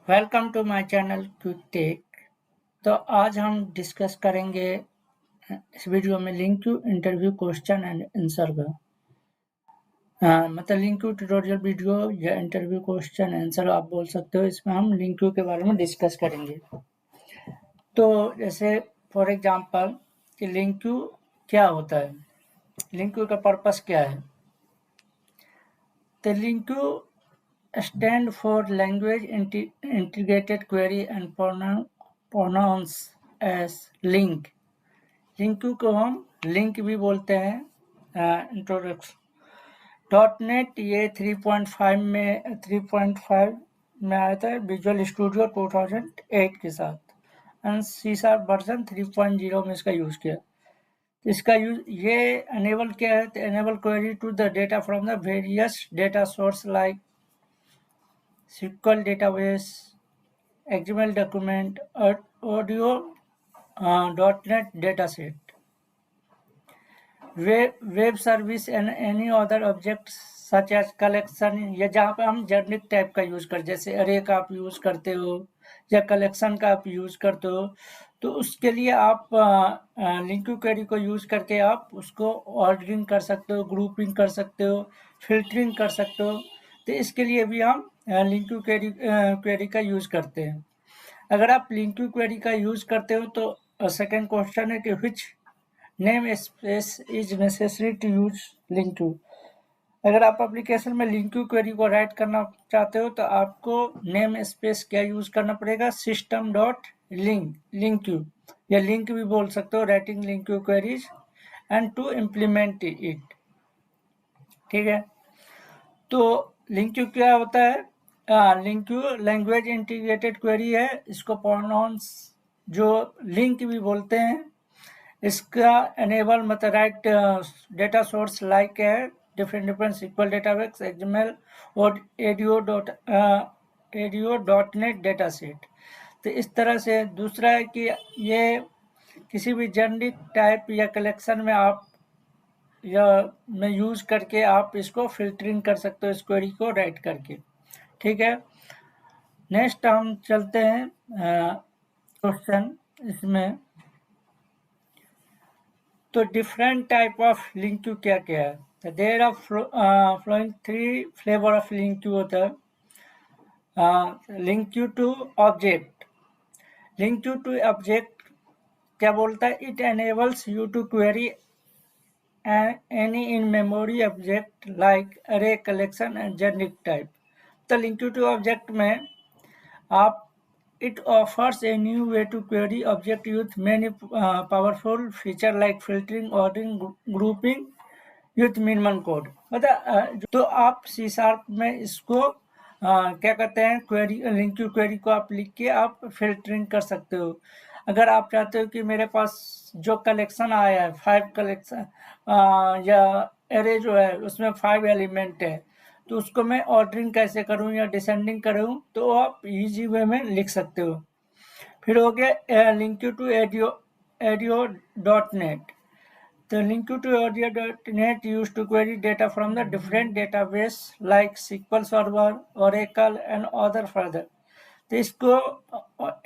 Welcome to my channel quick tech. तो आज हम डिस्कस करेंगे इस वीडियो में link to interview question and answer का। मतलब लिंक टू ट्यूटोरियल वीडियो या इंटरव्यू क्वेश्चन आंसर आप बोल सकते हो। इसमें हम लिंक टू के बारे में डिस्कस करेंगे। तो जैसे फॉर एग्जांपल कि लिंक टू क्या होता है, लिंक टू का पर्पस क्या है। तो LINQ to stand for language integrated query and pronouns as link। LINQ को हम लिंक भी बोलते हैं। इंट्रोडक्शन .NET ये 3.5 में आया था विजुअल स्टूडियो 2008 के साथ, एंड C# वर्जन 3.0 में इसका यूज किया। इसका यूज ये एनेबल क्या है, enable query to the data from the various data source like SQL database, XML document, audio, .NET dataset, web service and any other objects such as collection, या जहाँ पे हम जेनेरिक टाइप का use कर, जैसे अरे का आप यूज करते हो या कलेक्शन का आप यूज करते हो, तो उसके लिए आप लिंक क्वेरी को यूज करके आप उसको ऑर्डरिंग कर सकते हो, ग्रुपिंग कर सकते हो, फिल्टरिंग कर सकते हो। तो इसके लिए भी हम लिंक क्वेरी का यूज करते हैं। अगर आप लिंक क्वेरी का यूज करते हो तो सेकंड क्वेश्चन है कि which name space is necessary to use LINQ to. अगर आप एप्लीकेशन में लिंक क्वेरी को राइट करना चाहते हो तो आपको नेम स्पेस क्या यूज करना पड़ेगा, सिस्टम डॉट लिंक टू, या लिंक भी बोल सकते हो, writing LINQ queries and to implement it. ठीक है, तो लिंक क्या होता है? लिंक लैंग्वेज इंटीग्रेटेड क्वेरी है। इसको प्रोनाउंस जो लिंक भी बोलते हैं। इसका एनेबल मतलब राइट डेटा सोर्स लाइक है डिफरेंट SQL डेटाबेस, XML और ADO.NET डेटा सेट। तो इस तरह से दूसरा है कि ये किसी भी जेनेरिक टाइप या कलेक्शन में आप या में यूज करके आप इसको फिल्टरिंग कर सकते हो, इस क्वेरी को राइट करके। ठीक है, नेक्स्ट हम चलते हैं क्वेश्चन इसमें। तो different type of LINQ to क्या क्या है? तो there are following 3 flavour of LINQ to होता है। LINQ to object. LINQ to object क्या बोलता है? It enables you to query any in-memory object like array, collection and generic type। तो लिंक टू ऑब्जेक्ट में आप it offers a new way to query object with many powerful feature like filtering, ordering, grouping with minimum code। मतलब तो आप C# में इसको क्या कहते हैं, क्वेरी लिंक टू क्वेरी को आप लिख के आप फिल्टरिंग कर सकते हो। अगर आप चाहते हो कि मेरे पास जो कलेक्शन आया है 5 कलेक्शन या एरे जो है उसमें 5 एलिमेंट है, तो उसको मैं ऑर्डरिंग कैसे करूं या डिसेंडिंग करूं, तो आप इजी वे में लिख सकते हो। फिर हो गया LINQ to ADO.NET। The link to ADO.NET used to query data from the different database like SQL Server, Oracle and other further। तो इसको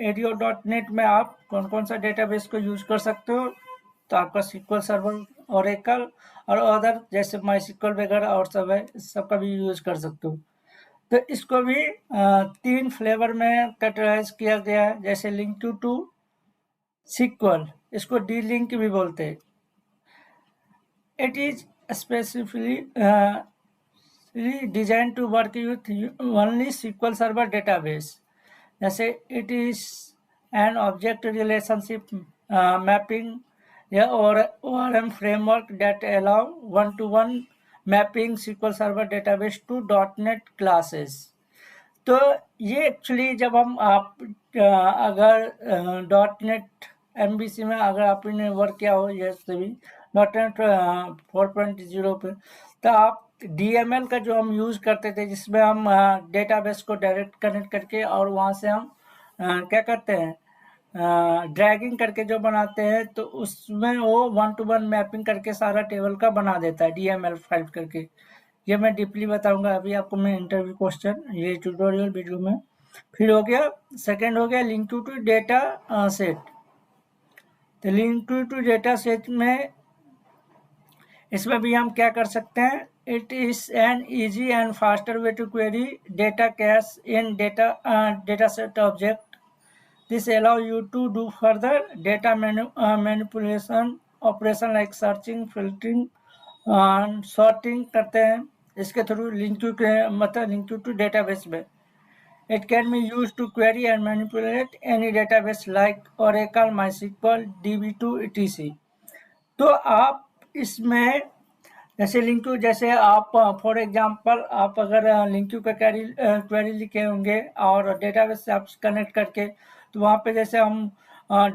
ADO.NET में आप कौन कौन सा डेटाबेस को यूज कर सकते हो? तो आपका SQL सर्वर, Oracle और अदर जैसे MySQL वगैरह और सब है, इस सब का भी यूज कर सकते हो। तो इसको भी 3 फ्लेवर में कैटेगराइज किया गया है, जैसे लिंक टू SQL, इसको डी लिंक भी बोलते हैं। It is specifically designed to work with only SQL Server database। जैसे it is an object relationship mapping या ORM framework that allow one-to-one mapping SQL Server database to .NET classes। तो ये actually जब हम आप अगर .NET MVC में अगर आपने वर्क किया हो, ये सभी .NET 4.0 पे, तो आप DML का जो हम यूज़ करते थे जिसमें हम डेटाबेस को डायरेक्ट कनेक्ट करके और वहाँ से हम क्या करते हैं, ड्रैगिंग करके जो बनाते हैं, तो उसमें वो 1-to-1 मैपिंग करके सारा टेबल का बना देता है DML फाइल करके। ये मैं डीपली बताऊंगा अभी आपको मैं इंटरव्यू क्वेश्चन ये ट्यूटोरियल वीडियो में। फिर हो गया सेकंड हो गया लिंक टू डेटा सेट। तो लिंक टू डेटा सेट में इसमें भी हम क्या कर सकते हैं, it is an easy and faster way to query data cache in data set object. This allow you to do further data manipulation operation like searching, filtering, sorting करते हैं इसके थ्रू लिंक टू के मतलब link two database में। It can be used to query and manipulate any database like Oracle, MySQL, DB2, etc. तो आप इसमें जैसे लिंक्यू, जैसे आप फॉर एग्जांपल आप अगर लिंक्यू का क्वेरी लिखे होंगे और डेटाबेस से आप कनेक्ट करके, तो वहाँ पे जैसे हम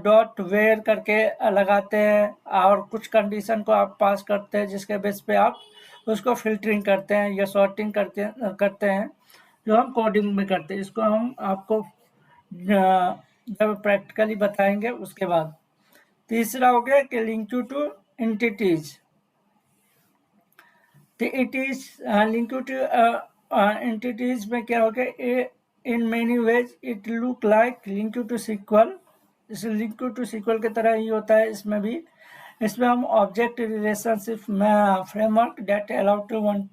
डॉट वेयर करके लगाते हैं और कुछ कंडीशन को आप पास करते हैं जिसके बेस पे आप उसको फिल्टरिंग करते हैं या सॉर्टिंग करते हैं जो हम कोडिंग में करते हैं। इसको हम आपको जब प्रैक्टिकली बताएंगे उसके बाद। तीसरा हो गया कि लिंक टू एंटिटीज। तो it is LINQ to entities में क्या हो गया, in many ways it look like LINQ to SQL. इस लिंक टू सिक्वल की तरह ही होता है इसमें भी। इसमें हम object relationship framework that allow to one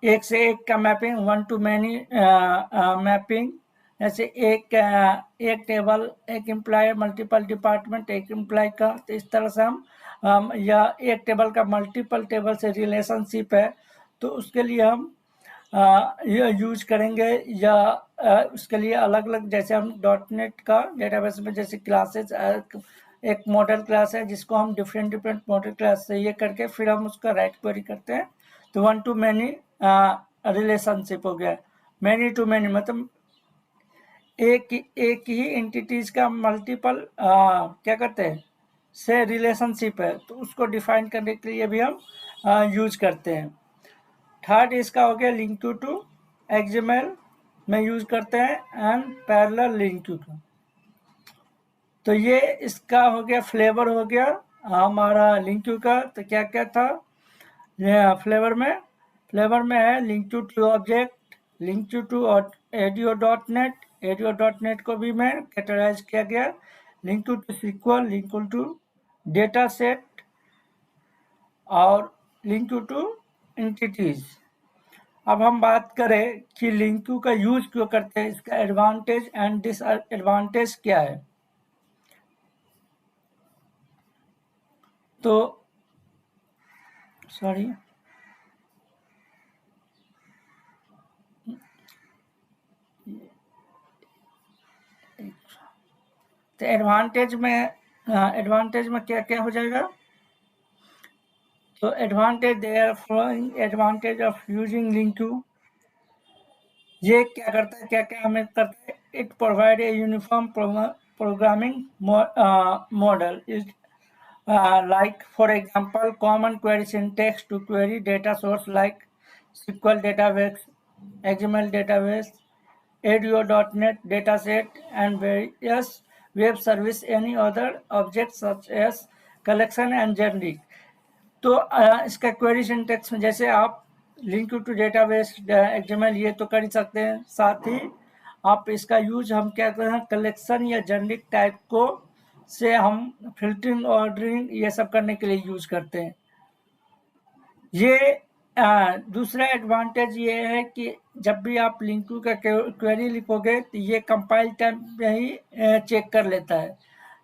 एक से एक का mapping, one to many mapping, जैसे एक टेबल एक एम्प्लॉय, मल्टीपल डिपार्टमेंट एक एम्प्लॉय का। तो इस तरह से हम या एक टेबल का मल्टीपल टेबल से रिलेशनशिप है तो उसके लिए हम ये यूज करेंगे, या उसके लिए अलग अलग जैसे हम .NET का डेटाबेस में जैसे क्लासेस, एक मॉडल क्लास है जिसको हम डिफरेंट मॉडल क्लास से ये करके फिर हम उसका राइट क्वेरी करते हैं। तो वन टू मैनी रिलेशनशिप हो गया। मैनी टू मैनी मतलब एक ही एंटिटीज का मल्टीपल क्या करते हैं से रिलेशनशिप है, तो उसको डिफाइन करने के लिए भी हम यूज करते हैं। थर्ड इसका हो गया लिंक टू XML में यूज करते हैं एंड पैरेलल लिंक टू। तो ये इसका हो गया फ्लेवर हो गया हमारा लिंक का। तो क्या क्या था फ्लेवर में है LINQ to object, LINQ to ADO.NET को भी मैं कैटेगराइज किया गया, LINQ to SQL, LINQ to data set और लिंक टू एंटिटीज। अब हम बात करें कि लिंक का यूज क्यों करते हैं, इसका एडवांटेज एंड डिसएडवांटेज क्या है। तो सॉरी तो एडवांटेज में क्या क्या हो जाएगा। तो advantage they are following advantage of using LINQ to. ये क्या करता है, क्या क्या हमें करता है, it provide a uniform programming model is like for example common query syntax to query data source like SQL database, XML database, ADO.NET dataset and various web service, any other objects such as collection and generic। तो इसका query syntax में जैसे आप link two database XML ये तो कर ही सकते हैं, साथ ही आप इसका यूज हम क्या करते हैं कलेक्शन या जेनरिक टाइप को से हम फिल्टरिंग ऑर्डरिंग ये सब करने के लिए यूज करते हैं। ये दूसरा एडवांटेज ये है कि जब भी आप लिंक का क्वेरी लिखोगे तो ये कंपाइल टाइम में ही चेक कर लेता है।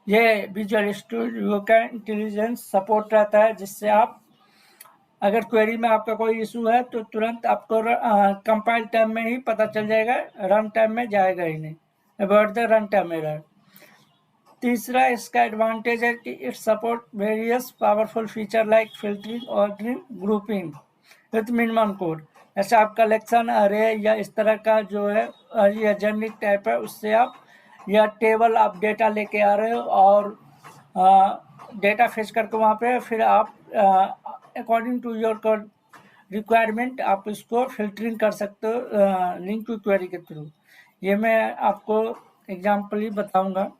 ये विजुअल स्टूडियो का इंटेलिजेंस सपोर्ट रहता है जिससे आप अगर क्वेरी में आपका कोई इशू है तो तुरंत आपको कंपाइल टाइम में ही पता चल जाएगा, रन टाइम में जाएगा ही नहीं, about the run time error. तीसरा इसका एडवांटेज है कि it support various powerful feature like filtering, ordering, grouping with minimum code. ऐसे आप कलेक्शन, अरे या इस तरह का जो है या जेनरिक टाइप है उससे आप या टेबल आप डेटा लेके आ रहे हो और डेटा फेच करके वहाँ पे फिर आप अकॉर्डिंग टू योर रिक्वायरमेंट आप इसको फिल्टरिंग कर सकते हो लिंक टू क्वेरी के थ्रू। ये मैं आपको एग्जाम्पल ही बताऊंगा।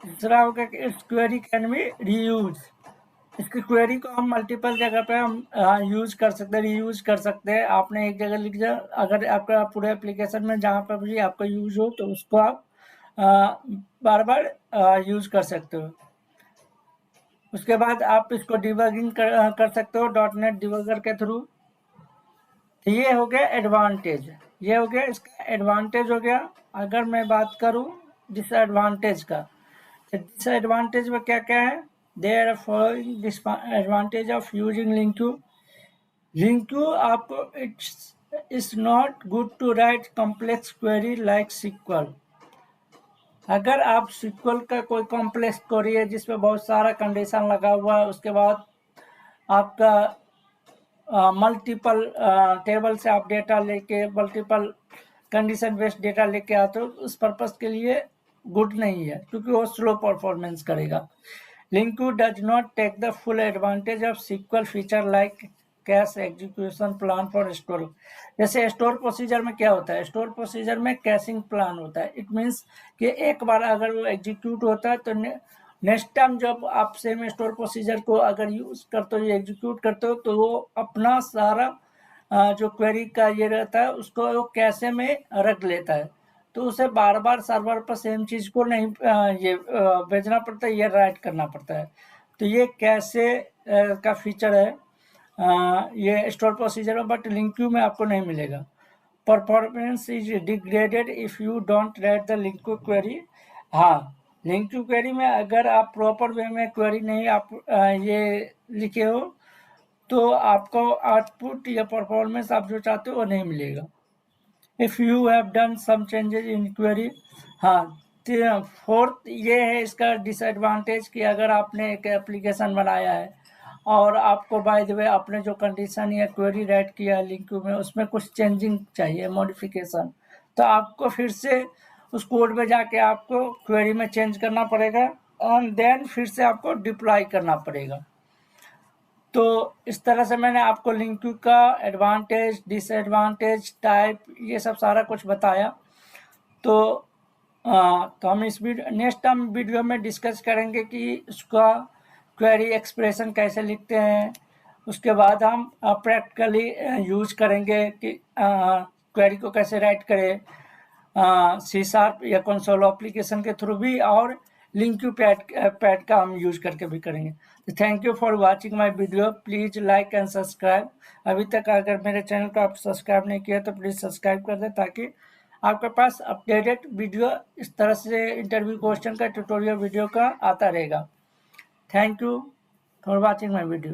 दूसरा होगा कि it's query can be reuse. इसकी क्वेरी को हम मल्टीपल जगह पे हम यूज कर सकते हैं, रीयूज कर सकते हैं। आपने एक जगह लिख दिया, अगर आपका पूरे एप्लीकेशन में जहाँ पर भी आपका यूज हो तो उसको आप बार बार यूज कर सकते हो। उसके बाद आप इसको डिबगिंग कर सकते हो .NET डिबगर के थ्रू। तो ये हो गया एडवांटेज, ये हो गया इसका एडवांटेज हो गया। अगर मैं बात करूं डिसएडवांटेज का, तो डिसएडवांटेज में क्या क्या है? There are following disadvantage of using LINQ. LINQ आपको it's not good to write complex query like SQL। अगर आप SQL का कोई कॉम्प्लेक्स क्वेरी है जिसमें बहुत सारा कंडीशन लगा हुआ है, उसके बाद आपका मल्टीपल टेबल से आप डेटा लेके मल्टीपल कंडीशन बेस्ड डेटा लेके आते हो, उस पर्पस के लिए गुड नहीं है, क्योंकि वो स्लो परफॉर्मेंस करेगा। LINQ does not take the full advantage of SQL feature like cache execution plan for store. जैसे स्टोर प्रोसीजर में क्या होता है? स्टोर प्रोसीजर में कैशिंग प्लान होता है। इट मीन्स कि एक बार अगर वो एग्जीक्यूट होता है तो नेक्स्ट टाइम जब आप सेम स्टोर प्रोसीजर को अगर यूज करते हो, एग्जीक्यूट करते हो, तो वो अपना सारा जो क्वेरी का ये रहता है उसको वो कैशे में रख लेता है। तो उसे बार बार सर्वर पर सेम चीज को नहीं ये भेजना पड़ता है, ये राइट करना पड़ता है। तो ये कैशे का फीचर है ये स्टोर प्रोसीजर में, बट लिंक्यू में आपको नहीं मिलेगा। Performance is degraded if you don't write the LINQ query. हाँ, लिंक्यू क्वेरी में अगर आप प्रॉपर वे में क्वेरी नहीं आप ये लिखे हो तो आपको आउटपुट या परफॉर्मेंस आप जो चाहते हो वो नहीं मिलेगा। If you have done some changes in query. हाँ, फोर्थ ये है इसका डिसएडवांटेज कि अगर आपने एक एप्लीकेशन बनाया है और आपको बाय द वे आपने जो कंडीशन या क्वेरी राइट किया है लिंक्यू में, उसमें कुछ चेंजिंग चाहिए, मॉडिफिकेशन, तो आपको फिर से उस कोड में जाके आपको क्वेरी में चेंज करना पड़ेगा एंड देन फिर से आपको डिप्लॉय करना पड़ेगा। तो इस तरह से मैंने आपको लिंक्यू का एडवांटेज, डिसएडवांटेज, टाइप, ये सब सारा कुछ बताया। तो हम इस नेक्स्ट हम वीडियो में डिस्कस करेंगे कि उसका क्वेरी एक्सप्रेशन कैसे लिखते हैं। उसके बाद हम प्रैक्टिकली यूज करेंगे कि क्वेरी को कैसे राइट करें C# या कंसोल एप्लीकेशन के थ्रू भी, और लिंक्यू पैड का हम यूज करके भी करेंगे। तो thank you for watching my video. Please like and subscribe. अभी तक अगर मेरे चैनल को आप सब्सक्राइब नहीं किया तो प्लीज सब्सक्राइब कर दें, ताकि आपके पास अपडेटेड वीडियो इस तरह से इंटरव्यू क्वेश्चन का ट्यूटोरियल वीडियो का आता रहेगा। Thank you for watching my video.